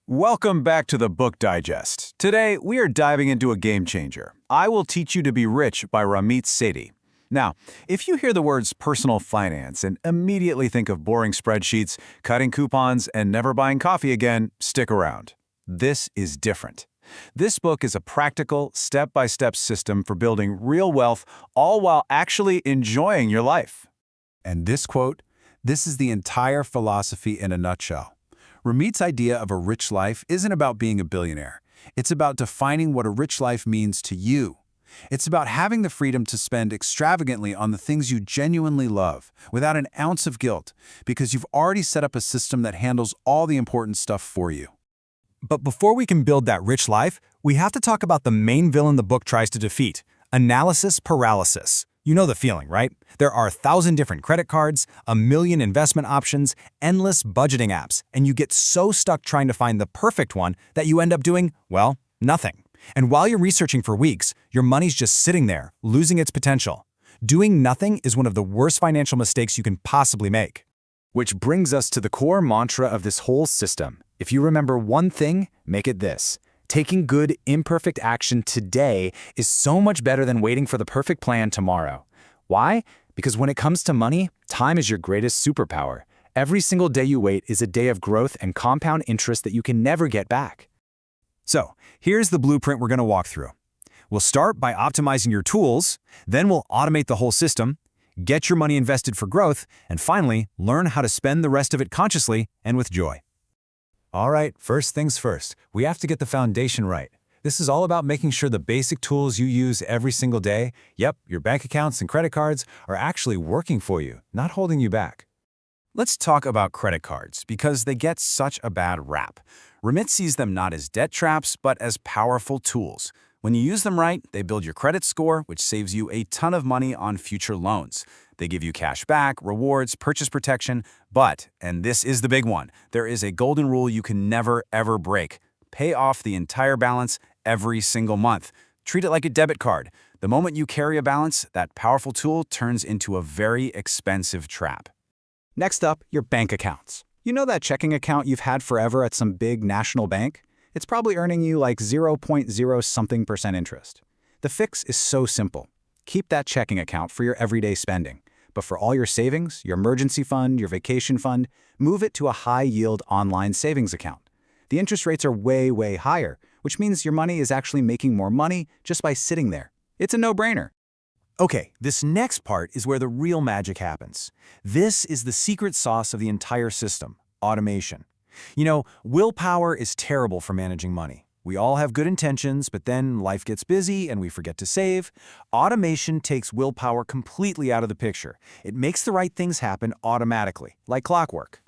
Welcome back to the Book Digest. Today, we are diving into a game changer. I Will Teach You to Be Rich by Ramit Sethi. Now, if you hear the words personal finance and immediately think of boring spreadsheets, cutting coupons, and never buying coffee again, stick around. This is different. This book is a practical, step-by-step system for building real wealth, all while actually enjoying your life. And this quote, this is the entire philosophy in a nutshell. Ramit's idea of a rich life isn't about being a billionaire. It's about defining what a rich life means to you. It's about having the freedom to spend extravagantly on the things you genuinely love, without an ounce of guilt, because you've already set up a system that handles all the important stuff for you. But before we can build that rich life, we have to talk about the main villain the book tries to defeat: analysis paralysis. You know the feeling, right? There are 1,000 different credit cards, 1,000,000 investment options, endless budgeting apps, and you get so stuck trying to find the perfect one that you end up doing, well, nothing. And while you're researching for weeks, your money's just sitting there, losing its potential. Doing nothing is one of the worst financial mistakes you can possibly make. Which brings us to the core mantra of this whole system. If you remember one thing, make it this. Taking good, imperfect action today is so much better than waiting for the perfect plan tomorrow. Why? Because when it comes to money, time is your greatest superpower. Every single day you wait is a day of growth and compound interest that you can never get back. So, here's the blueprint we're going to walk through. We'll start by optimizing your tools, then we'll automate the whole system, get your money invested for growth, and finally, learn how to spend the rest of it consciously and with joy. All right, first things first, we have to get the foundation right. This is all about making sure the basic tools you use every single day, your bank accounts and credit cards, are actually working for you, not holding you back. Let's talk about credit cards, because they get such a bad rap. Ramit sees them not as debt traps, but as powerful tools. When you use them right, they build your credit score, which saves you a ton of money on future loans. They give you cash back, rewards, purchase protection, but, and this is the big one, there is a golden rule you can never, ever break. Pay off the entire balance every single month. Treat it like a debit card. The moment you carry a balance, that powerful tool turns into a very expensive trap. Next up, your bank accounts. You know that checking account you've had forever at some big national bank? It's probably earning you like 0.0-something% interest. The fix is so simple. Keep that checking account for your everyday spending. But for all your savings, your emergency fund, your vacation fund, move it to a high-yield online savings account. The interest rates are way, way higher, which means your money is actually making more money just by sitting there. It's a no-brainer. Okay, this next part is where the real magic happens. This is the secret sauce of the entire system: automation. You know, willpower is terrible for managing money. We all have good intentions, but then life gets busy and we forget to save. Automation takes willpower completely out of the picture. It makes the right things happen automatically, like clockwork.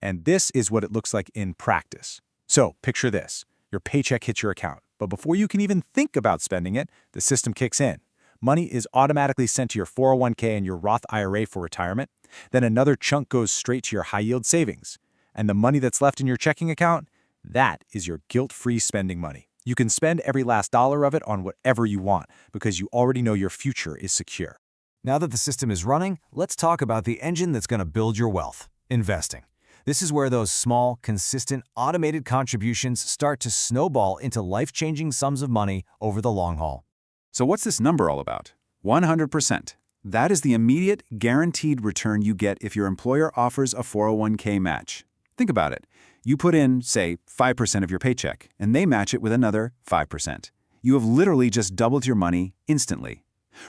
And this is what it looks like in practice. So, picture this. Your paycheck hits your account, but before you can even think about spending it, the system kicks in. Money is automatically sent to your 401k and your Roth IRA for retirement. Then another chunk goes straight to your high-yield savings. And the money that's left in your checking account, that is your guilt-free spending money. You can spend every last dollar of it on whatever you want because you already know your future is secure. Now that the system is running, let's talk about the engine that's going to build your wealth: investing. This is where those small, consistent, automated contributions start to snowball into life-changing sums of money over the long haul. So what's this number all about? 100%. That is the immediate, guaranteed return you get if your employer offers a 401k match. Think about it. You put in, say, 5% of your paycheck, and they match it with another 5%. You have literally just doubled your money instantly.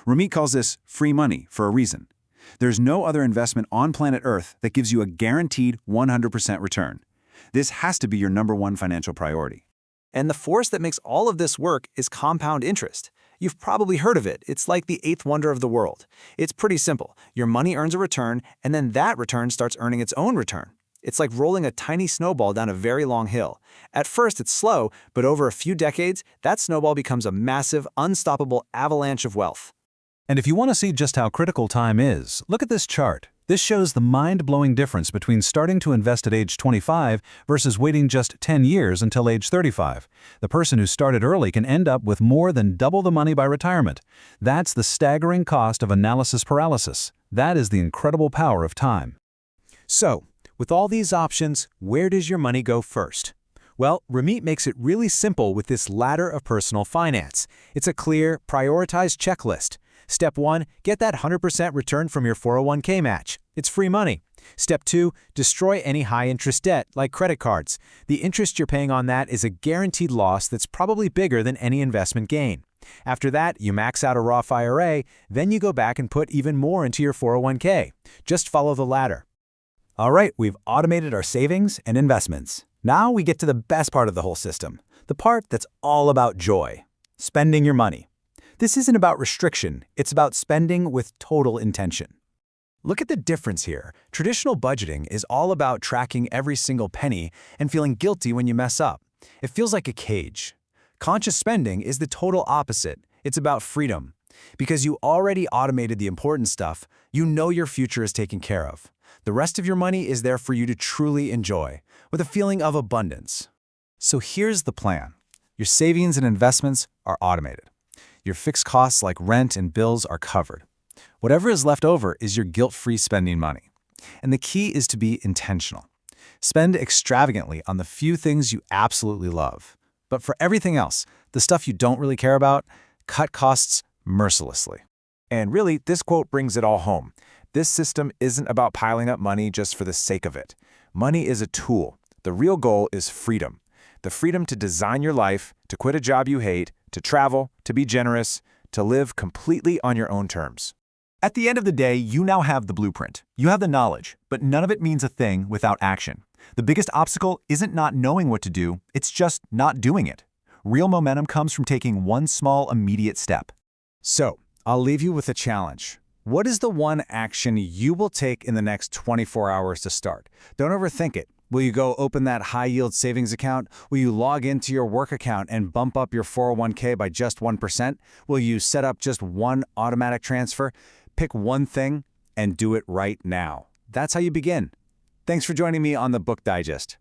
Ramit calls this free money for a reason. There's no other investment on planet Earth that gives you a guaranteed 100% return. This has to be your #1 financial priority. And the force that makes all of this work is compound interest. You've probably heard of it. It's like the eighth wonder of the world. It's pretty simple. Your money earns a return, and then that return starts earning its own return. It's like rolling a tiny snowball down a very long hill. At first, it's slow, but over a few decades, that snowball becomes a massive, unstoppable avalanche of wealth. And if you want to see just how critical time is, look at this chart. This shows the mind-blowing difference between starting to invest at age 25 versus waiting just 10 years until age 35. The person who started early can end up with more than double the money by retirement. That's the staggering cost of analysis paralysis. That is the incredible power of time. So, with all these options, where does your money go first? Well, Ramit makes it really simple with this ladder of personal finance. It's a clear, prioritized checklist. Step 1, get that 100% return from your 401k match. It's free money. Step 2, destroy any high-interest debt, like credit cards. The interest you're paying on that is a guaranteed loss that's probably bigger than any investment gain. After that, you max out a Roth IRA, then you go back and put even more into your 401k. Just follow the ladder. All right, we've automated our savings and investments. Now we get to the best part of the whole system, the part that's all about joy, spending your money. This isn't about restriction, it's about spending with total intention. Look at the difference here. Traditional budgeting is all about tracking every single penny and feeling guilty when you mess up. It feels like a cage. Conscious spending is the total opposite. It's about freedom. Because you already automated the important stuff, you know your future is taken care of. The rest of your money is there for you to truly enjoy, with a feeling of abundance. So here's the plan. Your savings and investments are automated. Your fixed costs like rent and bills are covered. Whatever is left over is your guilt-free spending money. And the key is to be intentional. Spend extravagantly on the few things you absolutely love. But for everything else, the stuff you don't really care about, cut costs mercilessly. And really, this quote brings it all home. This system isn't about piling up money just for the sake of it. Money is a tool. The real goal is freedom. The freedom to design your life, to quit a job you hate, to travel, to be generous, to live completely on your own terms. At the end of the day, you now have the blueprint. You have the knowledge, but none of it means a thing without action. The biggest obstacle isn't not knowing what to do, it's just not doing it. Real momentum comes from taking one small, immediate step. So, I'll leave you with a challenge. What is the one action you will take in the next 24 hours to start? Don't overthink it. Will you go open that high-yield savings account? Will you log into your work account and bump up your 401k by just 1%? Will you set up just one automatic transfer? Pick one thing and do it right now. That's how you begin. Thanks for joining me on the Book Digest.